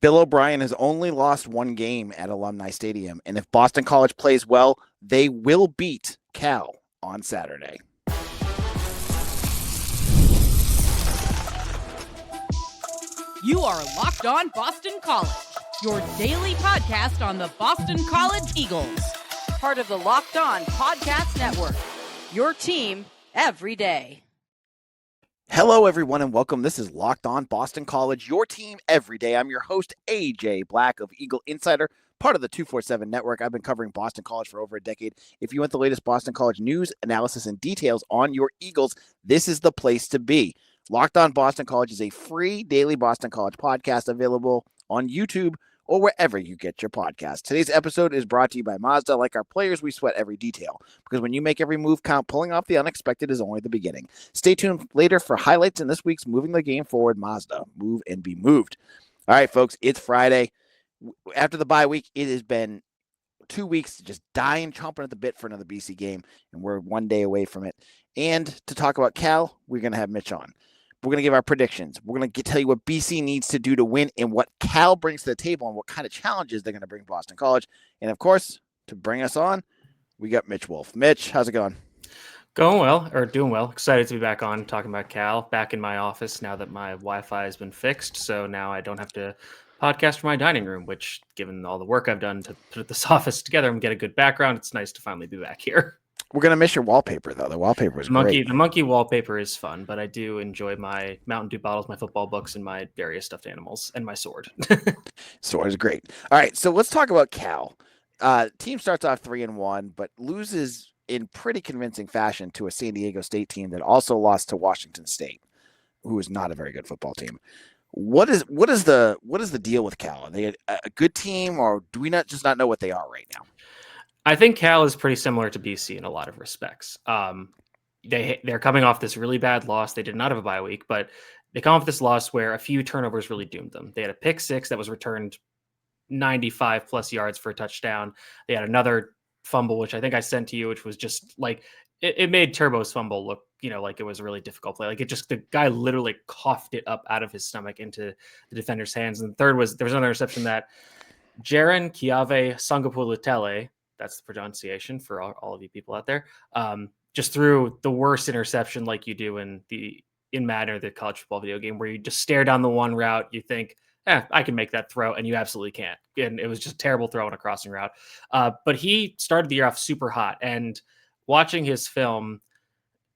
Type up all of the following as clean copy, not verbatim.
Bill O'Brien has only lost one game at Alumni Stadium, and if Boston College plays well, they will beat Cal on Saturday. You are Locked On Boston College, your daily podcast on the Boston College Eagles. Part of the Locked On Podcast Network, your team every day. Hello, everyone, and welcome. This is Locked On Boston College, your team every day. I'm your host, AJ Black of Eagle Insider, part of the 247 Network. I've been covering Boston College for over a decade. If you want the latest Boston College news, analysis, and details on your Eagles, this is the place to be. Locked On Boston College is a free daily Boston College podcast available on YouTube or wherever you get your podcasts. Today's episode is brought to you by Mazda. Like our players, we sweat every detail, because when you make every move count, pulling off the unexpected is only the beginning. Stay tuned later for highlights in this week's Moving the Game Forward Mazda. Move and be moved. All right, folks, it's Friday. After the bye week, it has been 2 weeks just dying, chomping at the bit for another BC game, and we're 1 day away from it. And to talk about Cal, we're going to have Mitch on. We're going to give our predictions. We're going to tell you what BC needs to do to win and what Cal brings to the table and what kind of challenges they're going to bring Boston College. And, of course, to bring us on, we got Mitch Wolfe. Mitch, how's it going? Doing well. Excited to be back on talking about Cal, back in my office now that my Wi-Fi has been fixed. So now I don't have to podcast from my dining room, which, given all the work I've done to put this office together and get a good background, it's nice to finally be back here. We're going to miss your wallpaper, though. The wallpaper is great. The monkey wallpaper is fun, but I do enjoy my Mountain Dew bottles, my football books, and my various stuffed animals, and my sword. Sword is great. All right, so let's talk about Cal. Team starts off 3-1, but loses in pretty convincing fashion to a San Diego State team that also lost to Washington State, who is not a very good football team. What is the deal with Cal? Are they a good team, or do we not know what they are right now? I think Cal is pretty similar to BC in a lot of respects. They're coming off this really bad loss. They did not have a bye week, but they come off this loss where a few turnovers really doomed them. They had a pick six that was returned 95 plus yards for a touchdown. They had another fumble, which I think I sent to you, which was just like, it made Turbo's fumble look, like it was a really difficult play. Like the guy literally coughed it up out of his stomach into the defender's hands. And the third was, there was another interception that Jaron-Keawe Sagapolutele, that's the pronunciation for all of you people out there, just threw the worst interception like you do in Madden or the college football video game, where you just stare down the one route, you think, I can make that throw, and you absolutely can't. And it was just a terrible throw on a crossing route. But he started the year off super hot, and watching his film,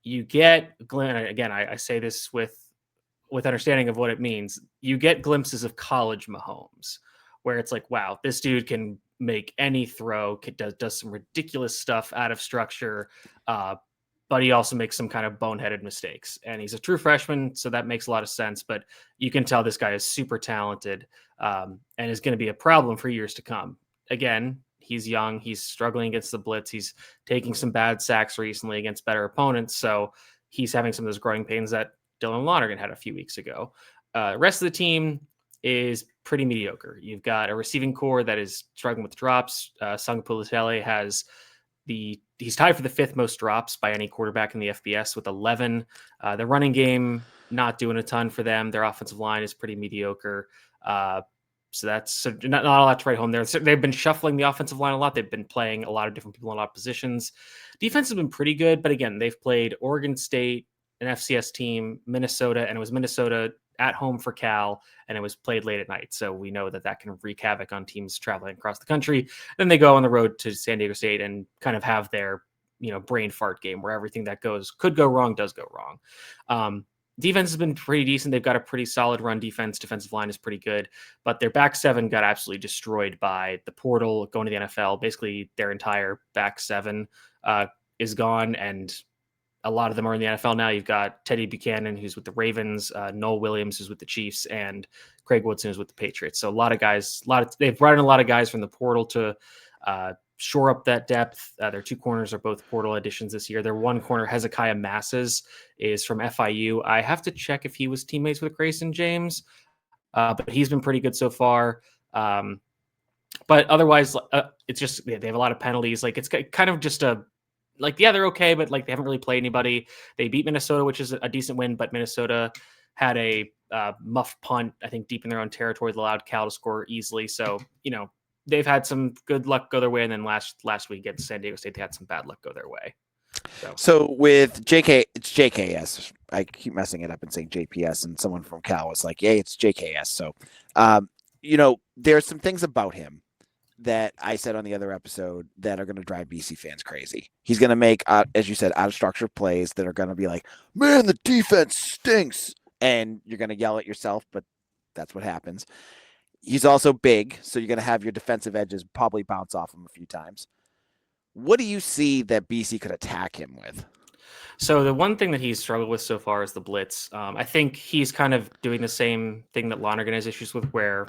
you get, again, I say this with understanding of what it means, you get glimpses of college Mahomes, where it's like, wow, this dude can make any throw, does some ridiculous stuff out of structure, but he also makes some kind of boneheaded mistakes. And he's a true freshman, so that makes a lot of sense. But you can tell this guy is super talented and is going to be a problem for years to come. Again, he's young. He's struggling against the blitz. He's taking some bad sacks recently against better opponents. So he's having some of those growing pains that Dylan Lonergan had a few weeks ago. Rest of the team is pretty mediocre. You've got a receiving core that is struggling with drops. Sagapolutele he's tied for the fifth most drops by any quarterback in the FBS with 11. The running game, not doing a ton for them. Their offensive line is pretty mediocre. So that's not a lot to write home there. They've been shuffling the offensive line a lot. They've been playing a lot of different people in a lot of positions. Defense has been pretty good, but again, they've played Oregon State, an FCS team, Minnesota, and it was Minnesota at home for Cal, and it was played late at night. So we know that can wreak havoc on teams traveling across the country. Then they go on the road to San Diego State and kind of have their, brain fart game where everything that could go wrong does go wrong. Defense has been pretty decent. They've got a pretty solid run defense. Defensive line is pretty good, but their back seven got absolutely destroyed by the portal going to the NFL. Basically, their entire back seven is gone, and a lot of them are in the NFL now. You've got Teddy Buchanan, who's with the Ravens, Noel Williams, who's with the Chiefs, and Craig Woodson, who's with the Patriots. So a lot of guys, they've brought in a lot of guys from the portal to shore up that depth. Their two corners are both portal additions this year. Their one corner, Hezekiah Masses, is from FIU. I have to check if he was teammates with Grayson James, but he's been pretty good so far. But otherwise, it's just they have a lot of penalties. Like it's kind of just they're okay, but they haven't really played anybody. They beat Minnesota, which is a decent win, but Minnesota had a muffed punt, I think deep in their own territory, that allowed Cal to score easily. So, they've had some good luck go their way. And then last week against San Diego State, they had some bad luck go their way. So with JK, it's JKS. I keep messing it up and saying JPS, and someone from Cal was like, "Yay, it's JKS." So, there's some things about him that I said on the other episode that are going to drive BC fans crazy. He's going to make, as you said, out of structure plays that are going to be like, "Man, the defense stinks," and you're going to yell at yourself, but that's what happens. He's also big, so you're going to have your defensive edges probably bounce off him a few times. What do you see that BC could attack him with? So the one thing that he's struggled with so far is the blitz. I think he's kind of doing the same thing that Lonergan has issues with, where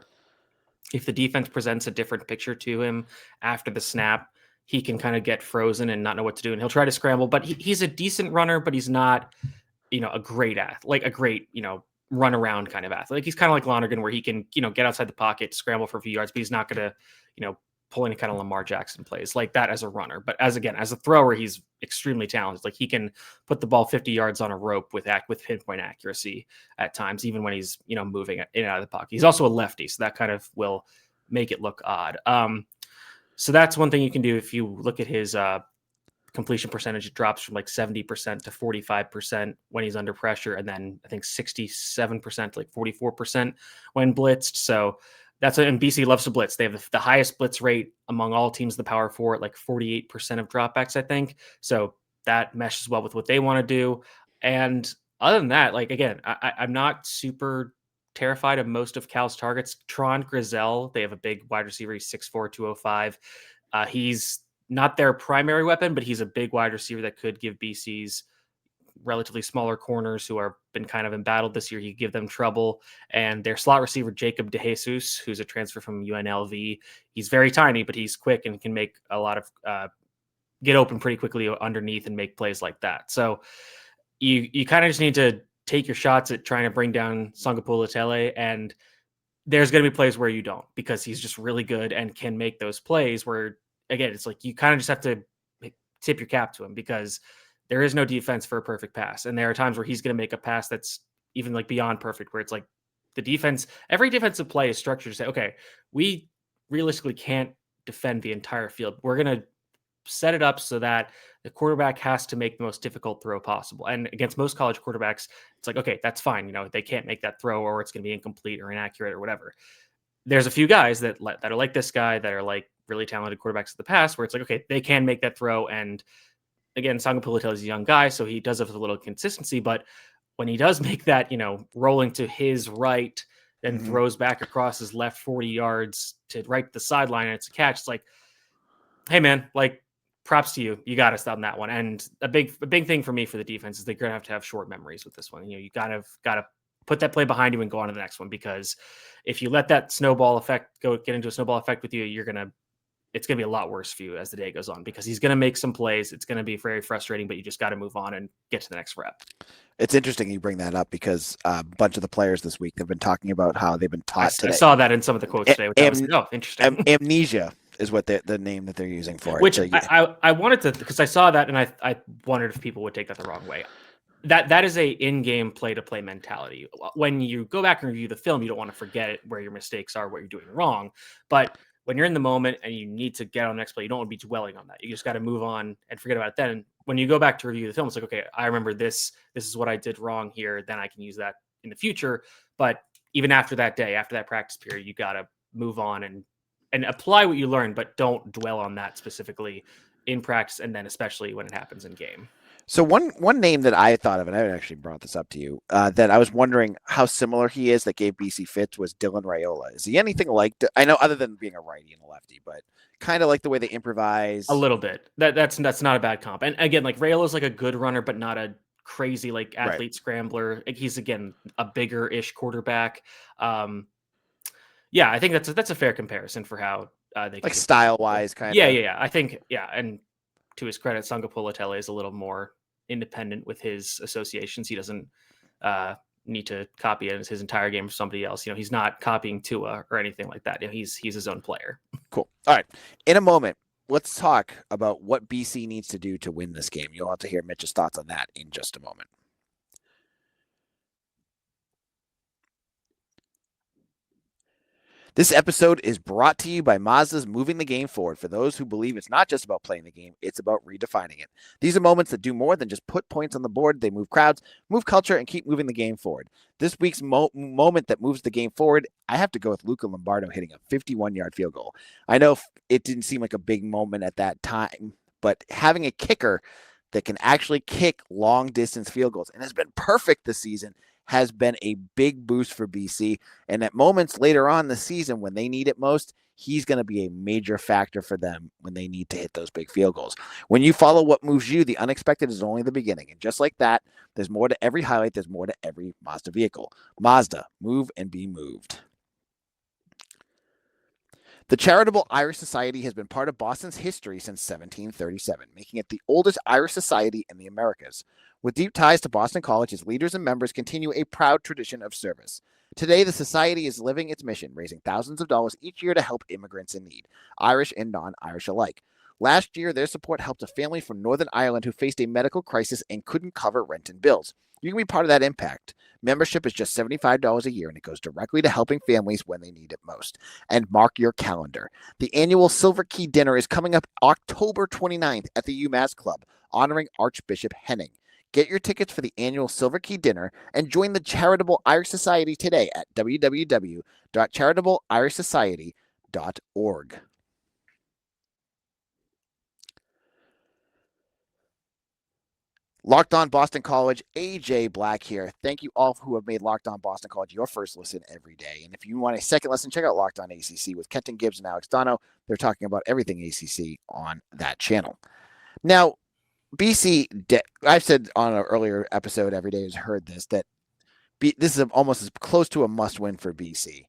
if the defense presents a different picture to him after the snap, he can kind of get frozen and not know what to do. And he'll try to scramble, but he's a decent runner, but he's not, a great athlete, like a great, run around kind of athlete. Like he's kind of like Lonergan, where he can, get outside the pocket, scramble for a few yards, but he's not going to, pull any kind of Lamar Jackson plays like that as a runner. But as a thrower, he's extremely talented. Like he can put the ball 50 yards on a rope with pinpoint accuracy at times, even when he's, moving in and out of the pocket. He's also a lefty, so that kind of will make it look odd. So that's one thing you can do. If you look at his completion percentage, it drops from like 70% to 45% when he's under pressure. And then I think 67% to like 44% when blitzed. So and BC loves to blitz. They have the highest blitz rate among all teams in the Power Four at like 48% of dropbacks, I think. So that meshes well with what they want to do. And other than that, like, again, I'm not super terrified of most of Cal's targets. Tron Grizel, they have a big wide receiver. He's 6'4", 205. He's not their primary weapon, but he's a big wide receiver that could give BC's relatively smaller corners who are been kind of embattled this year. He give them trouble. And their slot receiver, Jacob DeJesus, who's a transfer from UNLV, he's very tiny, but he's quick and can make a lot of get open pretty quickly underneath and make plays like that. So you kind of just need to take your shots at trying to bring down Sagapolutele, and there's going to be plays where you don't, because he's just really good and can make those plays where, again, it's like you kind of just have to tip your cap to him, because there is no defense for a perfect pass. And there are times where he's going to make a pass that's even like beyond perfect, where it's like every defensive play is structured to say, okay, we realistically can't defend the entire field. We're going to set it up so that the quarterback has to make the most difficult throw possible. And against most college quarterbacks, it's like, okay, that's fine. They can't make that throw, or it's going to be incomplete or inaccurate or whatever. There's a few guys that are like this guy, that are like really talented quarterbacks in the past, where it's like, okay, they can make that throw. And again, Sagapolutele is a young guy, so he does have a little consistency. But when he does make that, rolling to his right, then throws back across his left 40 yards to right the sideline, and it's a catch, it's like, hey man, like, props to you. You got us on that one. And a big thing for me for the defense is they're going to have short memories with this one. You got to put that play behind you and go on to the next one, because if you let that snowball effect get into a snowball effect with you, it's going to be a lot worse for you as the day goes on, because he's going to make some plays. It's going to be very frustrating, but you just got to move on and get to the next rep. It's interesting you bring that up, because a bunch of the players this week have been talking about how they've been taught today. I saw that in some of the quotes today. Interesting. Amnesia is what the name that they're using for it. Which I wanted to, because I saw that and I wondered if people would take that the wrong way. That is a in-game play-to-play mentality. When you go back and review the film, you don't want to forget where your mistakes are, what you're doing wrong. But when you're in the moment and you need to get on the next play, you don't want to be dwelling on that. You just got to move on and forget about it then. And when you go back to review the film, it's like, okay, I remember this. This is what I did wrong here. Then I can use that in the future. But even after that day, after that practice period, you got to move on and apply what you learned, but don't dwell on that specifically in practice, and then especially when it happens in game. So one name that I thought of, and I actually brought this up to you, that I was wondering how similar he is that gave BC fits, was Dylan Raiola. Is he anything like, I know, other than being a righty and a lefty, but kind of like the way they improvise? A little bit. That's not a bad comp. And again, like, Raiola's like a good runner, but not a crazy like athlete scrambler. He's, again, a bigger-ish quarterback. Yeah, I think that's a fair comparison for how they like style-wise, kind of. Yeah. I think, and to his credit, Sagapolutele is a little more independent with his associations. He doesn't need to copy his entire game from somebody else. He's not copying Tua or anything like that. He's his own player. Cool. All right. In a moment, let's talk about what BC needs to do to win this game. You'll have to hear Mitch's thoughts on that in just a moment. This episode is brought to you by Mazda's Moving the Game Forward for those who believe it's not just about playing the game, it's about redefining it. These are moments that do more than just put points on the board. They move crowds, move culture, and keep moving the game forward. This week's moment that moves the game forward, I have to go with Luca Lombardo hitting a 51-yard field goal. I know it didn't seem like a big moment at that time, but having a kicker that can actually kick long-distance field goals and has been perfect this season has been a big boost for BC. And at moments later on in the season when they need it most, he's going to be a major factor for them when they need to hit those big field goals. When you follow what moves you, the unexpected is only the beginning. And just like that, there's more to every highlight. There's more to every Mazda vehicle. Mazda, move and be moved. The Charitable Irish Society has been part of Boston's history since 1737, making it the oldest Irish society in the Americas. With deep ties to Boston College, its leaders and members continue a proud tradition of service. Today, the society is living its mission, raising thousands of dollars each year to help immigrants in need, Irish and non-Irish alike. Last year, their support helped a family from Northern Ireland who faced a medical crisis and couldn't cover rent and bills. You can be part of that impact. Membership is just $75 a year, and it goes directly to helping families when they need it most. And mark your calendar. The annual Silver Key Dinner is coming up October 29th at the UMass Club, honoring Archbishop Henning. Get your tickets for the annual Silver Key Dinner and join the Charitable Irish Society today at www.charitableirishsociety.org. Locked On Boston College, AJ Black here. Thank you all who have made Locked On Boston College your first listen every day. And if you want a second listen, check out Locked On ACC with Kenton Gibbs and Alex Dono. They're talking about everything ACC on that channel. Now, BC, I've said on an earlier episode, every day has heard this, that this is almost as close to a must-win for BC.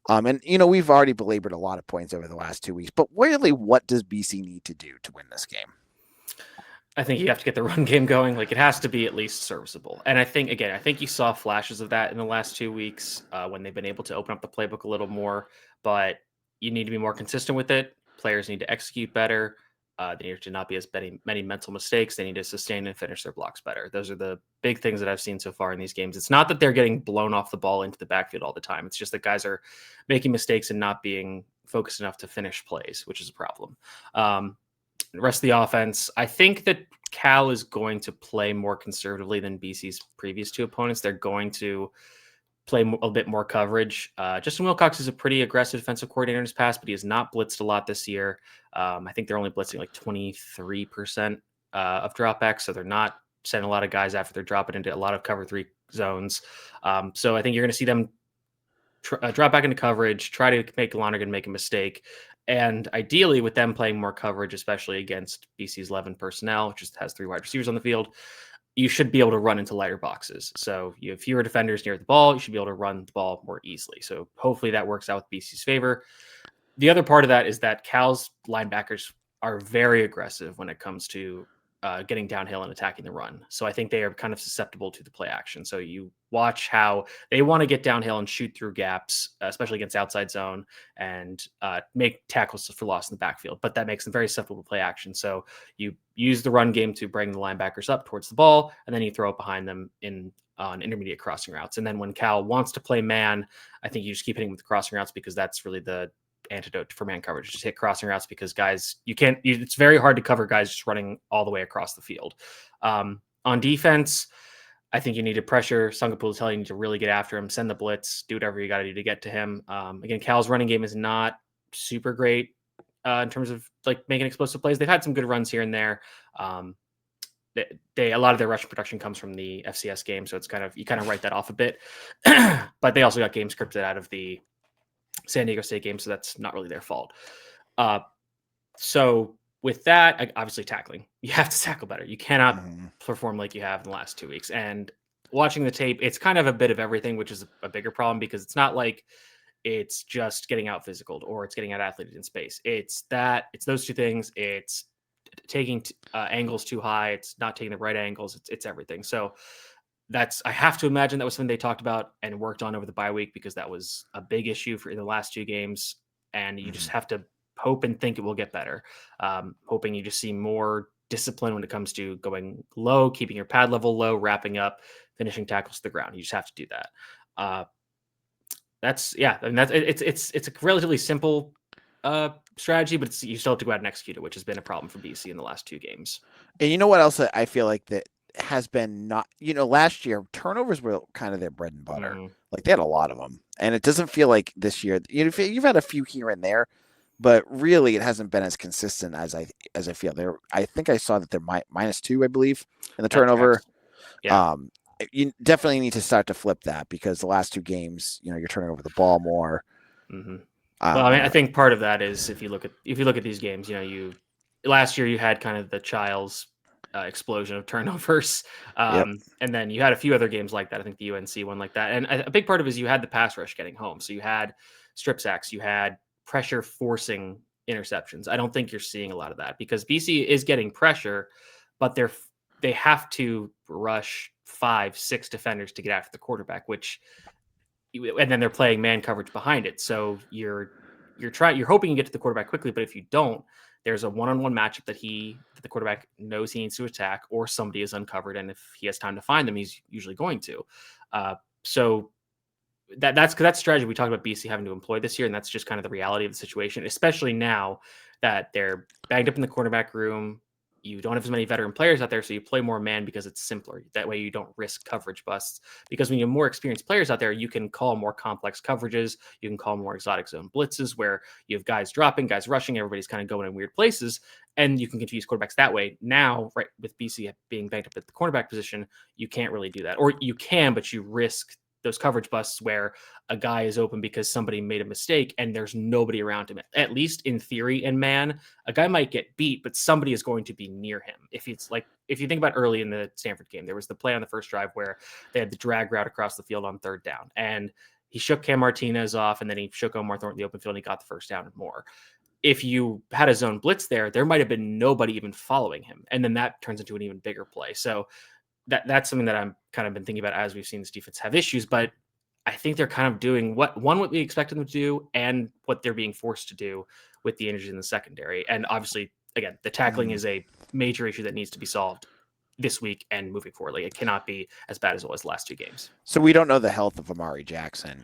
And, we've already belabored a lot of points over the last 2 weeks, but really, what does BC need to do to win this game? I think you have to get the run game going. Like, it has to be at least serviceable. And I think you saw flashes of that in the last 2 weeks when they've been able to open up the playbook a little more, but you need to be more consistent with it. Players need to execute better. They need to not be as many mental mistakes. They need to sustain and finish their blocks better. Those are the big things that I've seen so far in these games. It's not that they're getting blown off the ball into the backfield all the time. It's just that guys are making mistakes and not being focused enough to finish plays, which is a problem. The rest of the offense, I think that Cal is going to play more conservatively than BC's previous two opponents. They're going to play a bit more coverage. Justin Wilcox is a pretty aggressive defensive coordinator in his past, but he has not blitzed a lot this year. I think they're only blitzing like 23% of dropbacks, so they're not sending a lot of guys after they're dropping into a lot of cover three zones. So I think you're going to see them drop back into coverage, try to make Lonergan make a mistake. And ideally, with them playing more coverage, especially against BC's 11 personnel, which just has 3 wide receivers on the field, you should be able to run into lighter boxes. So you have fewer defenders near the ball. You should be able to run the ball more easily. So hopefully that works out with BC's favor. The other part of that is that Cal's linebackers are very aggressive when it comes to getting downhill and attacking the run. So I think they are kind of susceptible to the play action. So you watch how they want to get downhill and shoot through gaps, especially against outside zone, and make tackles for loss in the backfield. But that makes them very susceptible to play action. So you use the run game to bring the linebackers up towards the ball, and then you throw it behind them on intermediate crossing routes. And then when Cal wants to play man, I think you just keep hitting with the crossing routes because that's really the antidote for man coverage. Just hit crossing routes because guys, it's very hard to cover guys just running all the way across the field. On defense, I think you need to pressure Sagapolutele. You need to really get after him, send the blitz, do whatever you got to do to get to him. Again, Cal's running game is not super great in terms of like making explosive plays. They've had some good runs here and there. A lot of their rushing production comes from the FCS game, so it's you kind of write that off a bit. But they also got game scripted out of the San Diego State game, so that's not really their fault. So with that, obviously tackling. You have to tackle better. You cannot perform like you have in the last 2 weeks. And watching the tape, it's kind of a bit of everything, which is a bigger problem because it's not like it's just getting out physical or it's getting out athleted in space. It's those two things. It's taking angles too high. It's not taking the right angles. It's everything. So I have to imagine that was something they talked about and worked on over the bye week because that was a big issue in the last 2 games. And you just have to hope and think it will get better. Hoping you just see more discipline when it comes to going low, keeping your pad level low, wrapping up, finishing tackles to the ground. You just have to do that. that's it's a relatively simple strategy, but you still have to go out and execute it, which has been a problem for BC in the last 2 games. And you know what else I feel like that has been not, last year turnovers were kind of their bread and butter. Mm-hmm. Like they had a lot of them, and it doesn't feel like this year. You've had a few here and there, but really it hasn't been as consistent as I feel. I think I saw that they're -2, I believe, in the turnover. Yeah. You definitely need to start to flip that because the last 2 games, you're turning over the ball more. Mm-hmm. Well, I mean, I think part of that is if you look at these games, last year you had kind of the Childs explosion of turnovers, and then you had a few other games like that. I think the UNC one like that, and a big part of it is you had the pass rush getting home, so you had strip sacks, you had pressure forcing interceptions. I don't think you're seeing a lot of that because BC is getting pressure, but they have to rush 5-6 defenders to get after the quarterback, and then they're playing man coverage behind it. So you're hoping you get to the quarterback quickly, but if you don't, there's a one-on-one matchup that the quarterback knows he needs to attack, or somebody is uncovered, and if he has time to find them, he's usually going to. So that's strategy we talked about BC having to employ this year, and that's just kind of the reality of the situation, especially now that they're banged up in the cornerback room. You don't have as many veteran players out there, so you play more man because it's simpler. That way you don't risk coverage busts. Because when you have more experienced players out there, you can call more complex coverages. You can call more exotic zone blitzes where you have guys dropping, guys rushing, everybody's kind of going in weird places, and you can confuse quarterbacks that way. Now, right, with BC being banked up at the cornerback position, you can't really do that. Or you can, but you risk those coverage busts where a guy is open because somebody made a mistake and there's nobody around him. At least in theory, in man, a guy might get beat, but somebody is going to be near him. If you think about early in the Stanford game, there was the play on the first drive where they had the drag route across the field on 3rd down, and he shook Cam Martinez off, and then he shook Omar Thornton in the open field, and he got the first down and more. If you had a zone blitz there might have been nobody even following him, and then that turns into an even bigger play. So that's something that I'm kind of been thinking about as we've seen this defense have issues, but I think they're kind of doing what we expected them to do and what they're being forced to do with the injuries in the secondary. And obviously, again, the tackling is a major issue that needs to be solved this week and moving forward. Like, it cannot be as bad as it was the last 2 games. So we don't know the health of Amari Jackson.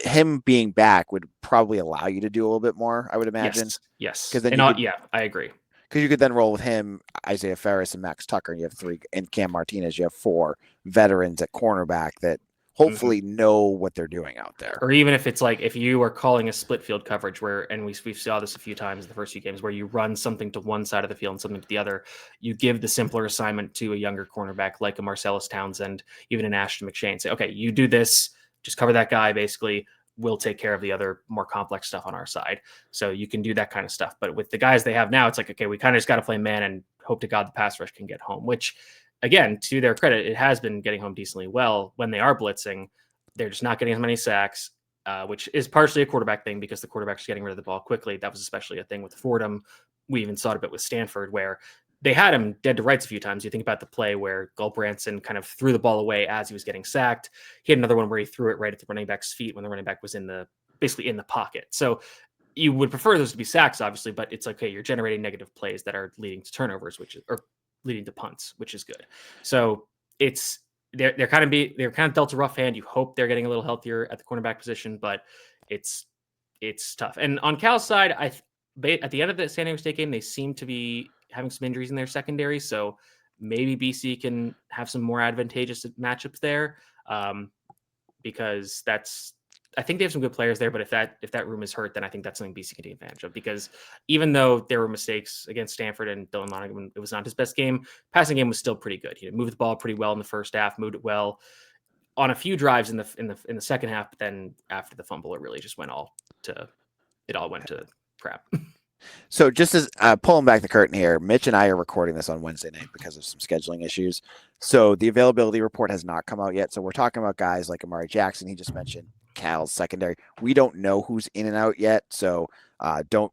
Him being back would probably allow you to do a little bit more, I would imagine. Yes. Then I agree. Because you could then roll with him, Isaiah Ferris, and Max Tucker, and you have 3, and Cam Martinez. You have 4 veterans at cornerback that hopefully know what they're doing out there. Or even if it's like if you are calling a split field coverage and we saw this a few times in the first few games where you run something to one side of the field and something to the other, you give the simpler assignment to a younger cornerback like a Marcellus Townsend, even an Ashton McShane. Say, okay, you do this, just cover that guy basically. We'll take care of the other more complex stuff on our side. So you can do that kind of stuff. But with the guys they have now, it's like, okay, we kind of just got to play man and hope to God the pass rush can get home, which, again, to their credit, it has been getting home decently well. When they are blitzing, they're just not getting as many sacks, which is partially a quarterback thing because the quarterback's getting rid of the ball quickly. That was especially a thing with Fordham. We even saw it a bit with Stanford where they had him dead to rights a few times. You think about the play where Gulbranson kind of threw the ball away as he was getting sacked. He had another one where he threw it right at the running back's feet when the running back was basically in the pocket. So you would prefer those to be sacks, obviously, but it's okay. You're generating negative plays that are leading to turnovers, or leading to punts, which is good. So they're kind of dealt a rough hand. You hope they're getting a little healthier at the cornerback position, but it's tough. And on Cal's side, at the end of the San Diego State game, they seem to be having some injuries in their secondary. So maybe BC can have some more advantageous matchups there, because I think they have some good players there. But if that room is hurt, then I think that's something BC can take advantage of, because even though there were mistakes against Stanford and Dylan Monaghan, it was not his best game. Passing game was still pretty good. He moved the ball pretty well in the first half, moved it well on a few drives in the second half. But then after the fumble, it really just went to crap. So just as pulling back the curtain here, Mitch and I are recording this on Wednesday night because of some scheduling issues. So the availability report has not come out yet. So we're talking about guys like Amari Jackson. He just mentioned Cal's secondary. We don't know who's in and out yet. So don't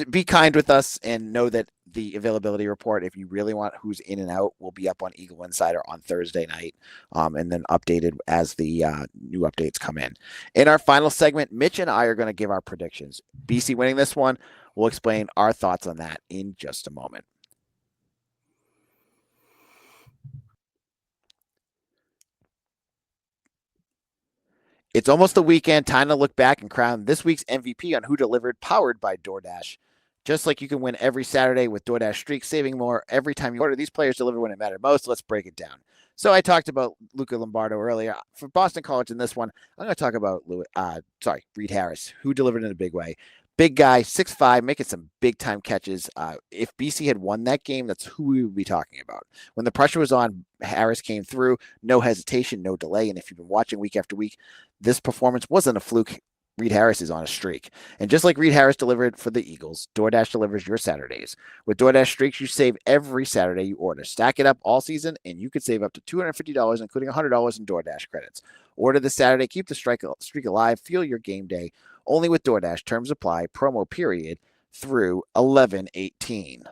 be kind with us and know that the availability report, if you really want who's in and out, will be up on Eagle Insider on Thursday night, and then updated as the new updates come in. In our final segment, Mitch and I are going to give our predictions. BC winning this one. We'll explain our thoughts on that in just a moment. It's almost the weekend. Time to look back and crown this week's MVP on Who Delivered, powered by DoorDash. Just like you can win every Saturday with DoorDash Streak, saving more every time you order. These players deliver when it mattered most. Let's break it down. So I talked about Luca Lombardo earlier. For Boston College in this one, I'm going to talk about Reed Harris, who delivered in a big way. Big guy, 6'5", making some big-time catches. If BC had won that game, that's who we would be talking about. When the pressure was on, Harris came through, no hesitation, no delay. And if you've been watching week after week, this performance wasn't a fluke. Reed Harris is on a streak. And just like Reed Harris delivered for the Eagles, DoorDash delivers your Saturdays. With DoorDash Streaks, you save every Saturday you order. Stack it up all season, and you could save up to $250, including $100 in DoorDash credits. Order this Saturday. Keep the streak alive. Feel your game day. Only with DoorDash. Terms apply. Promo period through 11/18.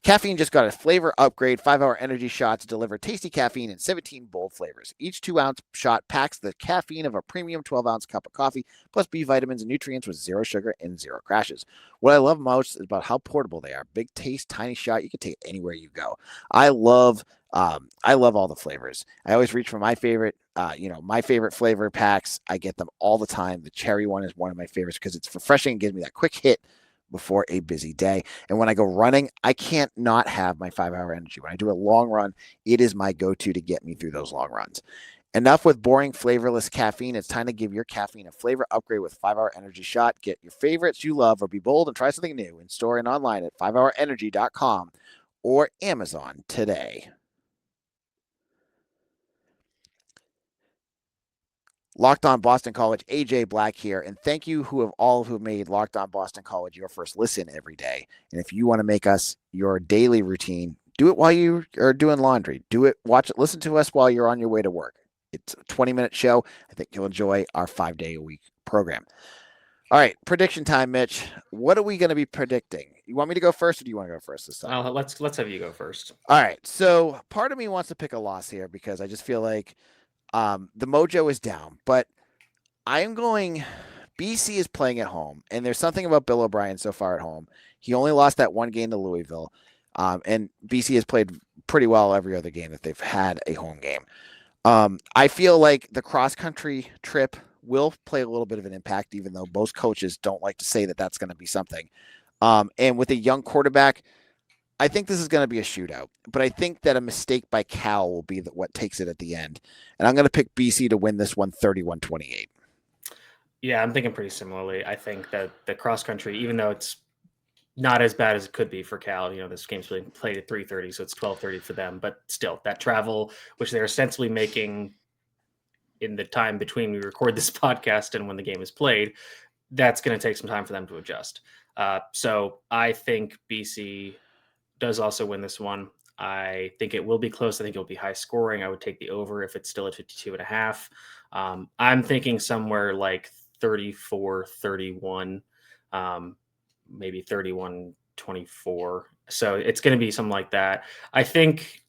Caffeine just got a flavor upgrade. 5-hour energy shots deliver tasty caffeine in 17 bold flavors. Each 2-ounce shot packs the caffeine of a premium 12-ounce cup of coffee, plus B vitamins and nutrients with zero sugar and zero crashes. What I love most is about how portable they are. Big taste, tiny shot. You can take it anywhere you go. I love all the flavors. I always reach for my favorite, my favorite flavor packs. I get them all the time. The cherry one is one of my favorites because it's refreshing and gives me that quick hit before a busy day. And when I go running, I can't not have my 5-hour energy. When I do a long run, it is my go-to to get me through those long runs. Enough with boring, flavorless caffeine. It's time to give your caffeine a flavor upgrade with 5-hour energy shot. Get your favorites you love or be bold and try something new in store and online at 5hourenergy.com or Amazon today. Locked On Boston College, AJ Black here, and thank you who have made Locked On Boston College your first listen every day. And if you want to make us your daily routine, do it while you are doing laundry. Do it, watch it, listen to us while you're on your way to work. It's a 20-minute show. I think you'll enjoy our 5-day-a-week program. All right, prediction time, Mitch. What are we going to be predicting? You want me to go first, or do you want to go first this time? Let's have you go first. All right, so part of me wants to pick a loss here because I just feel like the mojo is down, but I'm going. BC is playing at home, and there's something about Bill O'Brien so far at home. He only lost that one game to Louisville, and BC has played pretty well every other game that they've had a home game. I feel like the cross-country trip will play a little bit of an impact, even though most coaches don't like to say that that's going to be something. And with a young quarterback, I think this is going to be a shootout, but I think that a mistake by Cal will be what takes it at the end. And I'm going to pick BC to win this one 31-28. Yeah, I'm thinking pretty similarly. I think that the cross country, even though it's not as bad as it could be for Cal, this game's being played at 3:30, so it's 12:30 for them. But still, that travel, which they're ostensibly making in the time between we record this podcast and when the game is played, that's going to take some time for them to adjust. So I think BC does also win this one. I think it will be close. I think it'll be high scoring. I would take the over if it's still at 52.5. I'm thinking somewhere like 34-31, maybe 31-24. So it's going to be something like that. I think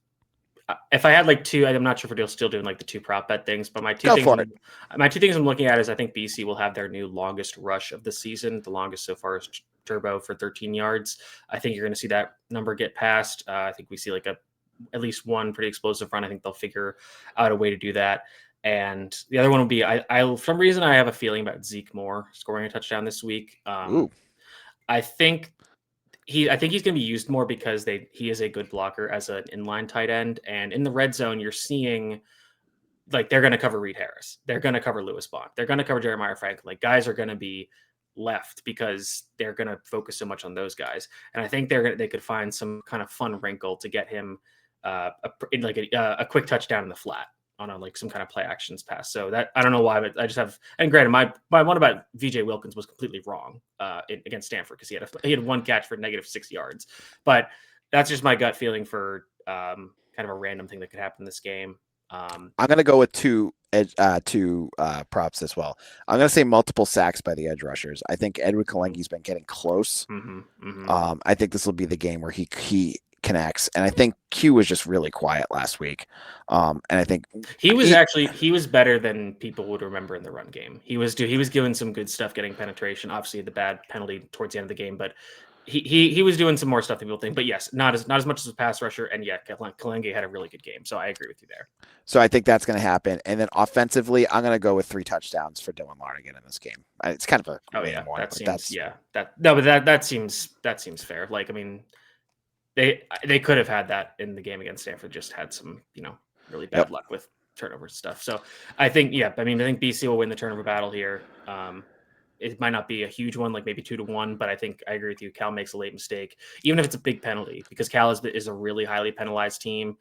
if I had like two, I'm not sure if we're still doing like the two prop bet things, but my two things I'm looking at is I think BC will have their new longest rush of the season. The longest so far is Turbo for 13 yards. I think you're going to see that number get passed. I think we see like at least one pretty explosive run. I think they'll figure out a way to do that. And the other one will be, I for some reason, I have a feeling about Zeke Moore scoring a touchdown this week. I think he's going to be used more because he is a good blocker as an inline tight end. And in the red zone, you're seeing like they're going to cover Reed Harris. They're going to cover Lewis Bond. They're going to cover Jeremiah Franklin. Like guys are going to be left because they're going to focus so much on those guys. And I think they could find some kind of fun wrinkle to get him a quick touchdown in the flat on like some kind of play actions pass. So that I don't know why, but I just have, and granted, my one about VJ Wilkins was completely wrong against Stanford because he had one catch for -6 yards, but that's just my gut feeling for kind of a random thing that could happen in this game. I'm going to go with two props as well. I'm going to say multiple sacks by the edge rushers. I think Edward Kalengi's been getting close. I think this will be the game where he connects, and I think Q was just really quiet last week. And I think he was better than people would remember in the run game. He was given some good stuff, getting penetration. Obviously, the bad penalty towards the end of the game, but he was doing some more stuff than people think, but yes, not as much as a pass rusher. And yeah, Kalenge had a really good game, so I agree with you there. So I think that's going to happen. And then offensively, I'm going to go with 3 touchdowns for Dylan Larnigan in this game. It's kind of a one, that seems fair. Like, I mean, they could have had that in the game against Stanford, just had some, really bad luck with turnover stuff. So I think BC will win the turnover battle here. It might not be a huge one, like maybe 2-1, but I think I agree with you. Cal makes a late mistake, even if it's a big penalty, because Cal is a really highly penalized team.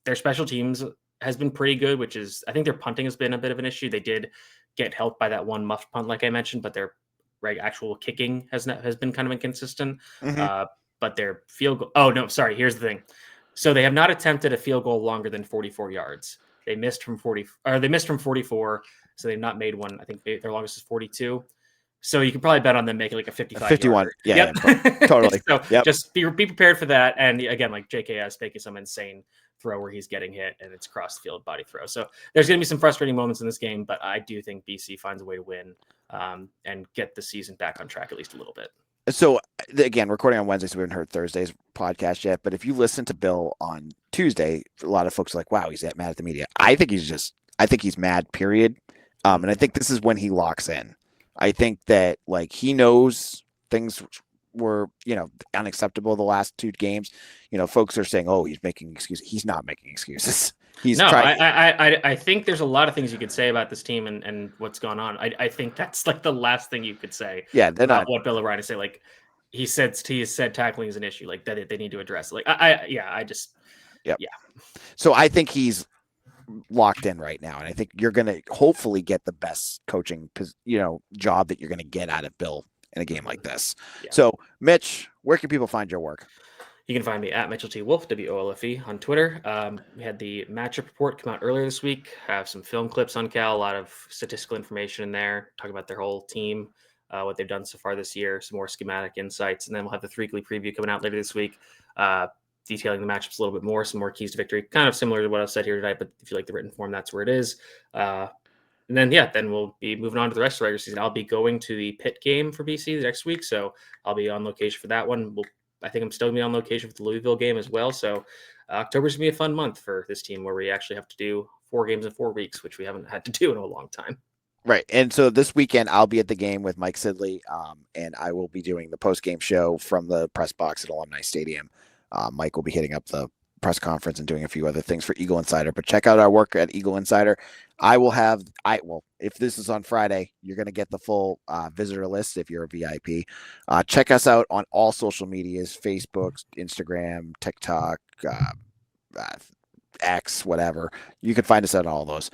Their special teams has been pretty good, which is, I think their punting has been a bit of an issue. They did get helped by that one muffed punt, like I mentioned, but their actual kicking has been kind of inconsistent. Mm-hmm. But their field goal. Oh no, sorry. Here's the thing. So they have not attempted a field goal longer than 44 yards. They missed from 44. So they've not made one. I think their longest is 42. So you can probably bet on them making like a 55. 51. Yeah, totally. So just be prepared for that. And again, like JKS making some insane throw where he's getting hit and it's cross field body throw. So there's going to be some frustrating moments in this game, but I do think BC finds a way to win and get the season back on track at least a little bit. So again, recording on Wednesday, so we haven't heard Thursday's podcast yet. But if you listen to Bill on Tuesday, a lot of folks are like, "Wow, he's that mad at the media." I think he's mad. Period. And I think this is when he locks in. I think that like he knows things were unacceptable the last 2 games. Folks are saying, "Oh, he's making excuses." He's not making excuses. I think there's a lot of things you could say about this team and what's gone on. I think that's like the last thing you could say. Yeah, they're about not what Bill O'Brien is saying. Like he said tackling is an issue. Like that they need to address. Like So I think he's locked in right now, and I think you're going to hopefully get the best coaching job that you're going to get out of Bill in a game like this. Yeah. So Mitch, where can people find your work? You can find me at Mitchell T. Wolfe, WOLFE, on Twitter. We had the matchup report come out earlier this week. Have some film clips on Cal, a lot of statistical information in there, talking about their whole team, what they've done so far this year, some more schematic insights, and then we'll have the 3-weekly preview coming out later this week, detailing the matchups a little bit more, some more keys to victory, kind of similar to what I've said here tonight, but if you like the written form, that's where it is. And then we'll be moving on to the rest of the regular season. I'll be going to the Pitt game for BC the next week, so I'll be on location for that one. I think I'm still going to be on location for the Louisville game as well. So October's going to be a fun month for this team where we actually have to do 4 games in 4 weeks, which we haven't had to do in a long time. Right. And so this weekend, I'll be at the game with Mike Sidley, and I will be doing the post-game show from the press box at Alumni Stadium. Mike will be hitting up the press conference and doing a few other things for Eagle Insider, but check out our work at Eagle Insider. If this is on Friday, you're going to get the full visitor list if you're a VIP. Check us out on all social medias, Facebook, Instagram, TikTok, X, whatever. You can find us on all those.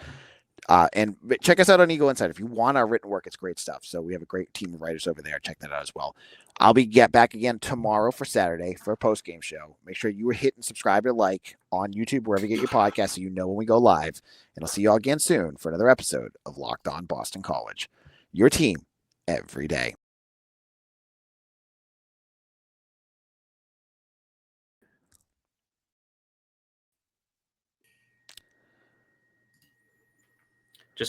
And check us out on Eagle Insider. If you want our written work, it's great stuff. So we have a great team of writers over there. Check that out as well. I'll be back again tomorrow for Saturday for a post-game show. Make sure you hit and subscribe or like on YouTube, wherever you get your podcast, so you know when we go live. And I'll see you all again soon for another episode of Locked On Boston College. Your team every day.